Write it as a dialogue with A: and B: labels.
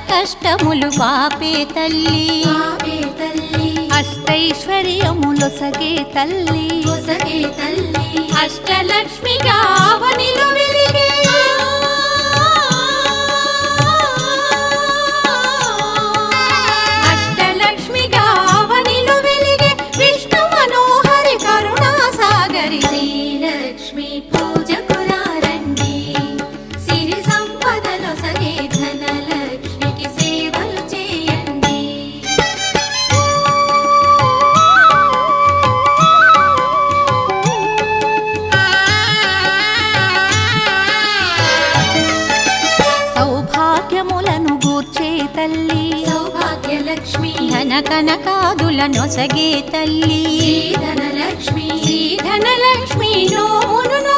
A: కష్టములు పాపే తల్లి అష్టైశ్వర్యములొసగే తల్లి అష్టలక్ష్మిగా అవనిలో వెలిగే అష్టలక్ష్మిగా అవనిలో వెలిగే విష్ణు మనోహరి కరుణా సాగరి
B: శ్రీలక్ష్మి పూజకు రండి సిరి సంపదలో సగే ధనలక్ష్మికి సేవలు చేయండి
A: సౌభాగ్యములను గూర్చే తల్లి
B: సౌభాగ్యలక్ష్మి
A: ధన కనకాదులనొసగే తల్లి
B: ధనలక్ష్మి
A: ధనలక్ష్మి నోమును